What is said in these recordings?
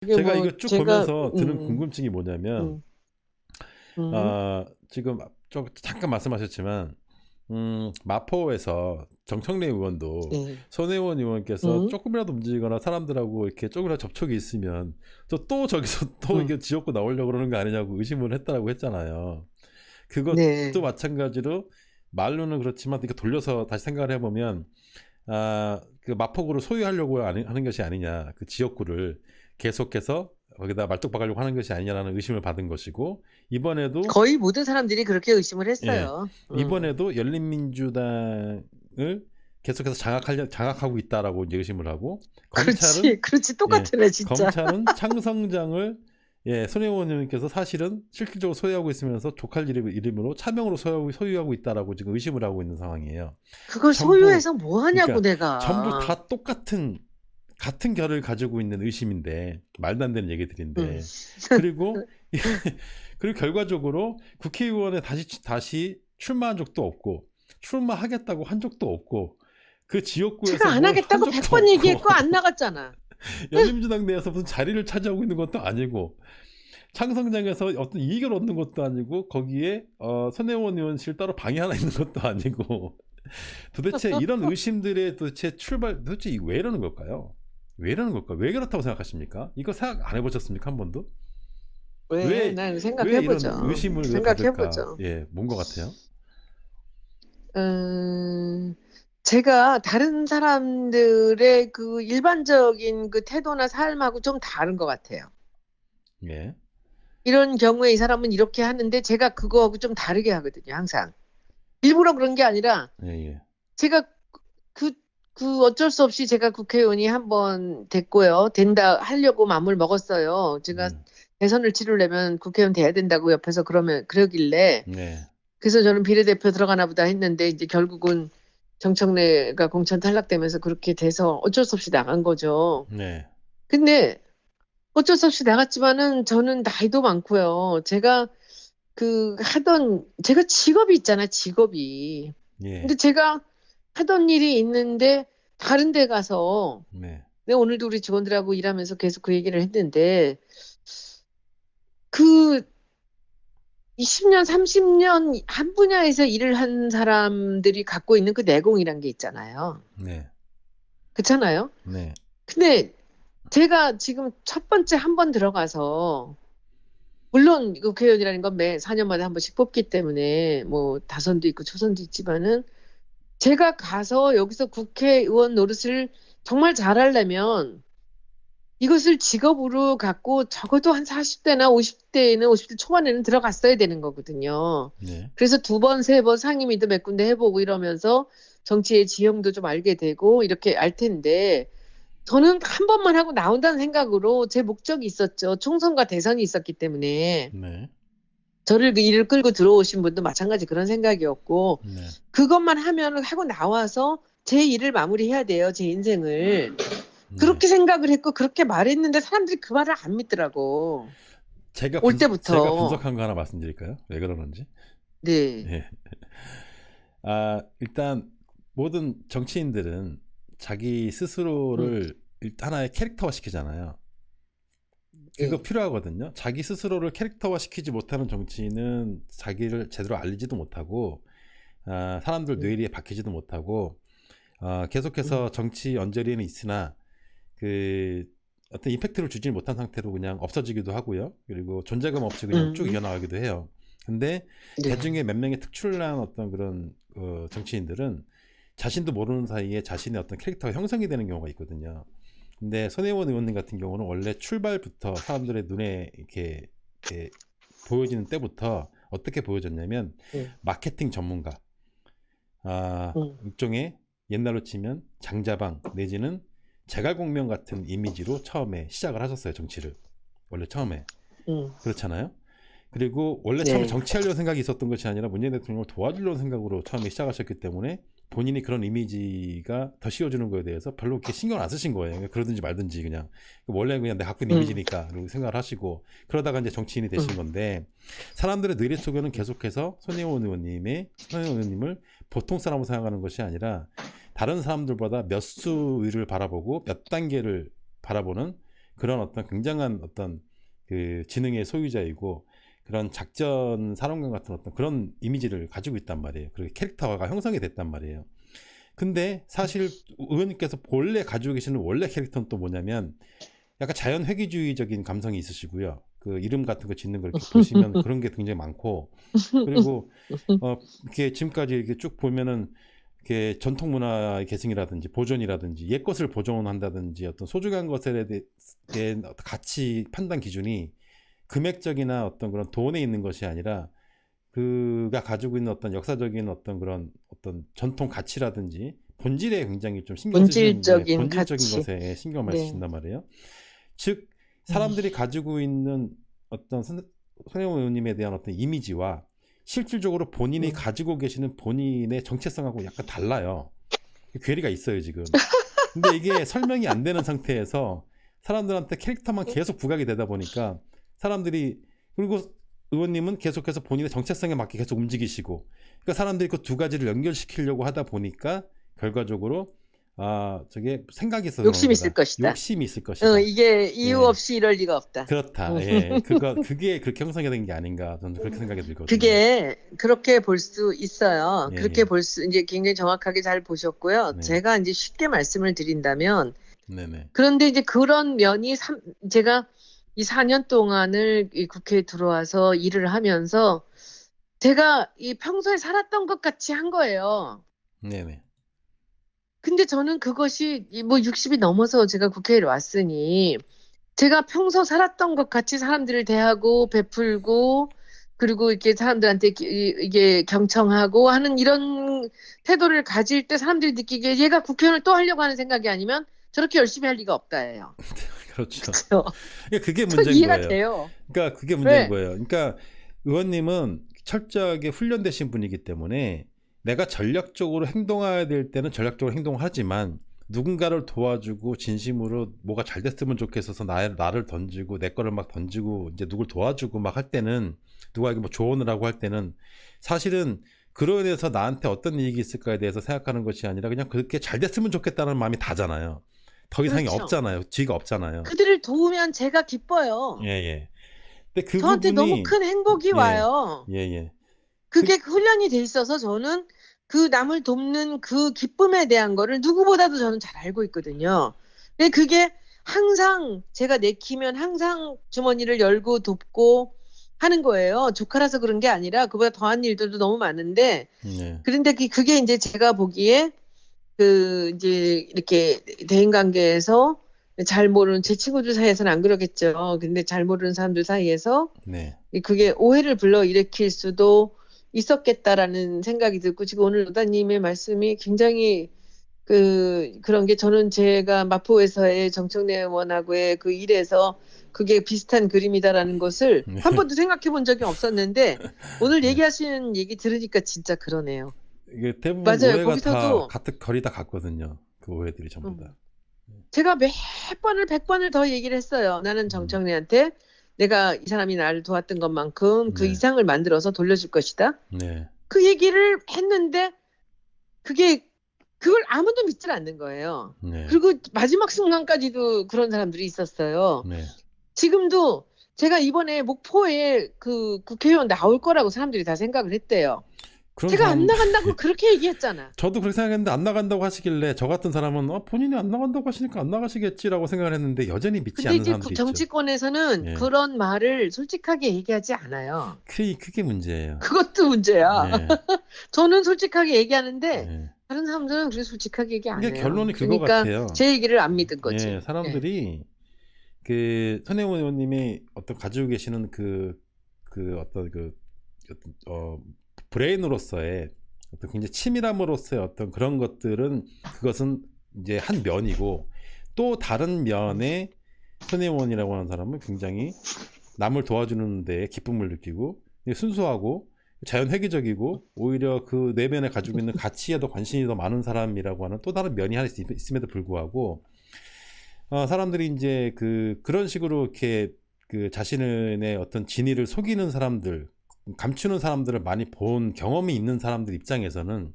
이게 제가 뭐 이거 쭉 제가 보면서 드는 궁금증이 뭐냐면, 음, 음, 지금 좀 잠깐 말씀하셨지만, 마포에서 정청래 의원도 예, 손혜원 의원께서 음, 조금이라도 움직이거나 사람들하고 이렇게 조금이라도 접촉이 있으면 또 저기서 또 음, 이게 지역구 나오려고 그러는 거 아니냐고 의심을 했다라고 했잖아요. 그것도 네. 마찬가지로 말로는 그렇지만 이렇게 돌려서 다시 생각을 해보면, 그 마포구를 소유하려고 하는 것이 아니냐, 그 지역구를 계속해서 거기다 말뚝박으려고 하는 것이 아니냐라는 의심을 받은 것이고, 이번에도 거의 모든 사람들이 그렇게 의심을 예, 했어요. 이번에도 열린민주당을 계속해서 장악하고 있다라고 이제 의심을 하고, 검찰은 그렇지, 그렇지, 예, 똑같으네, 진짜. 검찰은 창성장을 손혜원 의원님께서 사실은 실질적으로 소유하고 있으면서 조칼 이름으로 차명으로 소유하고 있다라고 지금 의심을 하고 있는 상황이에요. 그걸 전부 소유해서 뭐 하냐고, 그러니까 전부 내가. 다 같은 결을 가지고 있는 의심인데, 말도 안 되는 음. 얘기들인데, 그리고 그리고 결과적으로 국회의원에 다시 출마한 적도 없고, 출마하겠다고 한 적도 없고, 그 제가 지역구에서 안 뭘 한 하겠다고 적도 100번 없고, 얘기했고 안 나갔잖아. 열린민주당 내에서 무슨 자리를 차지하고 있는 것도 아니고, 창성장에서 어떤 이익을 얻는 것도 아니고, 거기에 손혜원 의원실 따로 방이 하나 있는 것도 아니고, 도대체 이런 의심들의 도대체 왜 이러는 걸까요? 왜 이러는 걸까? 왜 그렇다고 생각하십니까? 이거 생각 안 해보셨습니까? 한 번도? 왜? 왜, 난 왜 이런 생각해보죠. 의심을 왜 가질까? 생각해보죠. 예, 뭔 것 같아요? 음, 제가 다른 사람들의 그 일반적인 그 태도나 삶하고 좀 다른 것 같아요. 예, 이런 경우에 이 사람은 이렇게 하는데 제가 그거하고 좀 다르게 하거든요, 항상. 일부러 그런 게 아니라 예, 예. 제가 그, 그 어쩔 수 없이 제가 국회의원이 한 번 됐고요. 된다 하려고 마음을 먹었어요. 제가 음, 대선을 치르려면 국회의원 돼야 된다고 옆에서 그러길래 네, 그래서 저는 비례대표 들어가나 보다 했는데 이제 결국은 정청래가 공천 탈락되면서 그렇게 돼서 어쩔 수 없이 나간 거죠. 네, 근데 어쩔 수 없이 나갔지만은 저는 나이도 많고요. 제가 직업이 있잖아요, 직업이. 예, 근데 제가 하던 일이 있는데 다른 데 가서 네, 내가 오늘도 우리 직원들하고 일하면서 계속 그 얘기를 했는데 그 20년, 30년 한 분야에서 일을 한 사람들이 갖고 있는 그 내공이란 게 있잖아요. 네, 그렇잖아요. 네, 근데 제가 지금 첫 번째 한 번 들어가서 물론 국회의원이라는 건 매 4년마다 한 번씩 뽑기 때문에 뭐 다선도 있고 초선도 있지만은 제가 가서 여기서 국회의원 노릇을 정말 잘하려면 이것을 직업으로 갖고 적어도 한 40대나 50대에는 50대 초반에는 들어갔어야 되는 거거든요. 네. 그래서 두 번, 세 번 상임위도 몇 군데 해보고 이러면서 정치의 지형도 좀 알게 되고 이렇게 알 텐데 저는 한 번만 하고 나온다는 생각으로 제 목적이 있었죠. 총선과 대선이 있었기 때문에 네, 저를 그 일을 끌고 들어오신 분도 마찬가지 그런 생각이었고 네, 그것만 하면 하고 나와서 제 일을 마무리해야 돼요. 제 인생을. 네. 그렇게 생각을 했고 그렇게 말했는데 사람들이 그 말을 안 믿더라고. 올 제가 때부터. 분석한 거 하나 말씀드릴까요? 왜 그러는지? 네. 예. 일단 모든 정치인들은 자기 음, 스스로를 일단 하나의 캐릭터화 시키잖아요. 그거 네. 필요하거든요. 자기 스스로를 캐릭터화 시키지 못하는 정치인은 자기를 제대로 알리지도 못하고, 사람들 음, 뇌리에 박히지도 못하고, 음, 계속해서 정치 언저리에는 있으나 그 어떤 임팩트를 주지 못한 상태로 그냥 없어지기도 하고요. 그리고 존재감 없이 그냥 쭉 음, 이어나가기도 해요. 근데 네. 대중의 몇 명의 특출난 어떤 그런 정치인들은 자신도 모르는 사이에 자신의 어떤 캐릭터가 형성이 되는 경우가 있거든요. 근데 손혜원 의원님 같은 경우는 원래 출발부터 사람들의 눈에 이렇게 보여지는 때부터 어떻게 보여졌냐면, 음, 마케팅 전문가, 음, 일종의 옛날로 치면 장자방 내지는 제갈공명 같은 이미지로 처음에 시작을 하셨어요, 정치를. 원래 처음에. 음, 그렇잖아요. 그리고 원래 처음에 네. 정치하려는 생각이 있었던 것이 아니라 문재인 대통령을 도와주려는 생각으로 처음에 시작하셨기 때문에 본인이 그런 이미지가 더 씌워주는 거에 대해서 별로 그렇게 신경 안 쓰신 거예요. 그러든지 말든지 그냥 원래 그냥 내가 갖고 있는 음, 이미지니까 그리고 생각을 하시고, 그러다가 이제 정치인이 되신 음, 건데, 사람들의 뇌리 속에는 계속해서 손혜원 의원님을 보통 사람으로 생각하는 것이 아니라 다른 사람들보다 몇 수위를 바라보고 몇 단계를 바라보는 그런 어떤 굉장한 어떤 그 지능의 소유자이고 그런 작전 사령관 같은 어떤 그런 이미지를 가지고 있단 말이에요. 그리고 캐릭터가 형성이 됐단 말이에요. 근데 사실 의원님께서 원래 가지고 계시는 원래 캐릭터는 또 뭐냐면 약간 자연 회귀주의적인 감성이 있으시고요. 그 이름 같은 거 짓는 걸 이렇게 보시면 그런 게 굉장히 많고, 그리고 이렇게 지금까지 이렇게 쭉 보면은 이렇게 전통 문화의 계승이라든지 보존이라든지 옛 것을 보존한다든지 어떤 소중한 것에 대한 가치 판단 기준이 금액적이나 어떤 그런 돈에 있는 것이 아니라 그가 가지고 있는 어떤 역사적인 어떤 그런 어떤 전통 가치라든지 본질에 굉장히 좀 신경 쓰시는데, 본질적인 본질적인 가치. 것에 신경 많이 네. 쓰신단 말이에요. 즉 음. 사람들이 가지고 있는 어떤 손혜원 의원님에 대한 어떤 이미지와 실질적으로 본인이 가지고 계시는 본인의 정체성하고 약간 달라요. 괴리가 있어요 지금. 근데 이게 설명이 안 되는 상태에서 사람들한테 캐릭터만 계속 부각이 되다 보니까 사람들이, 그리고 의원님은 계속해서 본인의 정체성에 맞게 계속 움직이시고, 그러니까 사람들이 그 두 가지를 연결시키려고 하다 보니까 결과적으로 저게 생각이 있어서 그런 욕심 있을 거다. 것이다. 욕심이 있을 것이다. 이게 이유 예. 없이 이럴 리가 없다. 그렇다. 예. 그게 그렇게 형성이 된 게 아닌가 저는 그렇게 생각이 들거든요. 그게 그렇게 볼 수 있어요. 예, 그렇게 예. 볼 수, 이제 굉장히 정확하게 잘 보셨고요. 네. 제가 이제 쉽게 말씀을 드린다면, 네네. 그런데 이제 그런 면이 제가 이 4년 동안을 이 국회에 들어와서 일을 하면서 제가 이 평소에 살았던 것 같이 한 거예요. 네네. 근데 저는 그것이 뭐 60이 넘어서 제가 국회에 왔으니 제가 평소 살았던 것 같이 사람들을 대하고 베풀고, 그리고 이렇게 사람들한테 이게 경청하고 하는 이런 태도를 가질 때 사람들이 느끼기에 얘가 국회의원을 또 하려고 하는 생각이 아니면 저렇게 열심히 할 리가 없다예요. 그렇죠. 그렇죠. 그러니까 그게 저 문제인 이해가 거예요. 돼요. 그러니까 그게 문제인 왜? 거예요. 그러니까 의원님은 철저하게 훈련되신 분이기 때문에 내가 전략적으로 행동해야 될 때는 전략적으로 행동하지만 누군가를 도와주고 진심으로 뭐가 잘 됐으면 좋겠어서 나를 던지고 내 거를 막 던지고 이제 누굴 도와주고 막 할 때는, 누구에게 뭐 조언을 하고 할 때는 사실은 그로 인해서 나한테 어떤 이익이 있을까에 대해서 생각하는 것이 아니라 그냥 그렇게 잘 됐으면 좋겠다는 마음이 다잖아요. 더 이상이 그렇죠. 없잖아요. 뒤가 없잖아요. 그들을 도우면 제가 기뻐요. 예, 예. 근데 그 저한테 너무 부분이, 큰 행복이 예, 와요. 예, 예. 그게 훈련이 돼 있어서 저는 그 남을 돕는 그 기쁨에 대한 거를 누구보다도 저는 잘 알고 있거든요. 근데 그게 항상 제가 내키면 항상 주머니를 열고 돕고 하는 거예요. 조카라서 그런 게 아니라 그보다 더한 일들도 너무 많은데, 네. 그런데 그게 이제 제가 보기에 그 이제 이렇게 대인 관계에서 잘 모르는 제 친구들 사이에서는 안 그러겠죠. 근데 잘 모르는 사람들 사이에서 네. 그게 오해를 불러일으킬 수도 있었겠다라는 생각이 들고, 지금 오늘 노다님의 말씀이 굉장히 그런 게, 저는 제가 마포에서의 정청래 의원하고의 그 일에서 그게 비슷한 그림이다라는 것을 네. 한 번도 생각해 본 적이 없었는데 오늘 네. 얘기하시는 얘기 들으니까 진짜 그러네요. 이게 대부분 맞아요. 오해가 거기서도 거의 다 같거든요. 그 오해들이 전부 다. 제가 몇 번을 100번을 더 얘기를 했어요. 나는 정청래한테 내가 이 사람이 나를 도왔던 것만큼 그 네. 이상을 만들어서 돌려줄 것이다. 네. 그 얘기를 했는데 그걸 아무도 믿질 않는 거예요. 네. 그리고 마지막 순간까지도 그런 사람들이 있었어요. 네. 지금도 제가 이번에 목포에 그 국회의원 나올 거라고 사람들이 다 생각을 했대요. 그런 제가 사람, 안 나간다고 그렇게 얘기했잖아. 저도 그렇게 생각했는데 안 나간다고 하시길래 저 같은 사람은 본인이 안 나간다고 하시니까 안 나가시겠지라고 생각을 했는데 여전히 믿지 근데 않는 이제 사람들이 있죠. 정치권에서는 예. 그런 말을 솔직하게 얘기하지 않아요. 그게 문제예요. 그것도 문제야. 예. 저는 솔직하게 얘기하는데 예. 다른 사람들은 그렇게 솔직하게 얘기 안 이게 해요. 결론이 그거 그러니까 같아요. 제 얘기를 안 믿은 거지. 예, 사람들이 그 손혜원 의원님이 어떤 가지고 계시는 어떤 브레인으로서의 어떤 굉장히 치밀함으로서의 어떤 그런 것들은, 그것은 이제 한 면이고, 또 다른 면에 손혜원이라고 하는 사람은 굉장히 남을 도와주는 데 기쁨을 느끼고 순수하고 자연회귀적이고 오히려 그 내면에 가지고 있는 가치에도 관심이 더 많은 사람이라고 하는 또 다른 면이 하나 있음에도 불구하고, 사람들이 이제 그런 식으로 이렇게 그 자신의 어떤 진위를 속이는 사람들, 감추는 사람들을 많이 본 경험이 있는 사람들 입장에서는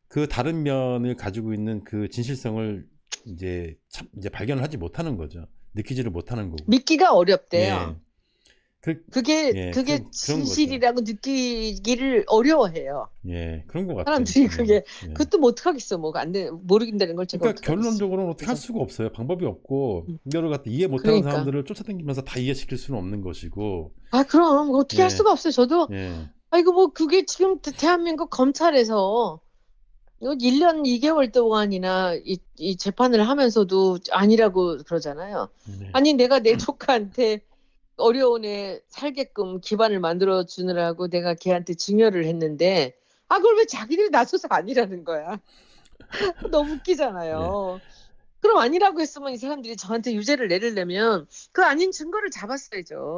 그 다른 면을 가지고 있는 그 진실성을 이제 발견을 하지 못하는 거죠. 느끼지를 못하는 거고. 믿기가 예. 어렵대요. 그게 그게 그런 거죠. 진실이라고 느끼기를 어려워해요. 예, 그런 것 같아요. 사람들이 그게 예. 그것도 뭐 어떡하겠어. 뭐가 안 돼. 모르긴다는 걸 제가 그러니까 어떡하겠어. 결론적으로는 어떻게 할 그래서 수가 없어요. 방법이 없고 음. 이거를 갖다 이해 못하는 그러니까. 사람들을 쫓아다니면서 다 이해시킬 수는 없는 것이고. 아, 그럼 어떻게 할 예. 수가 없어요. 저도 예. 아이고 뭐 그게 지금 대한민국 검찰에서 이거 1년 2개월 동안이나 이 재판을 하면서도 아니라고 그러잖아요. 네. 아니 내가 내 조카한테 어려운 애 살게끔 기반을 만들어 주느라고 내가 걔한테 증여를 했는데 그걸 왜 자기들이 나서서 아니라는 거야. 너무 웃기잖아요. 그럼 아니라고 했으면 이 사람들이 저한테 유죄를 내리려면 그 아닌 증거를 잡았어야죠.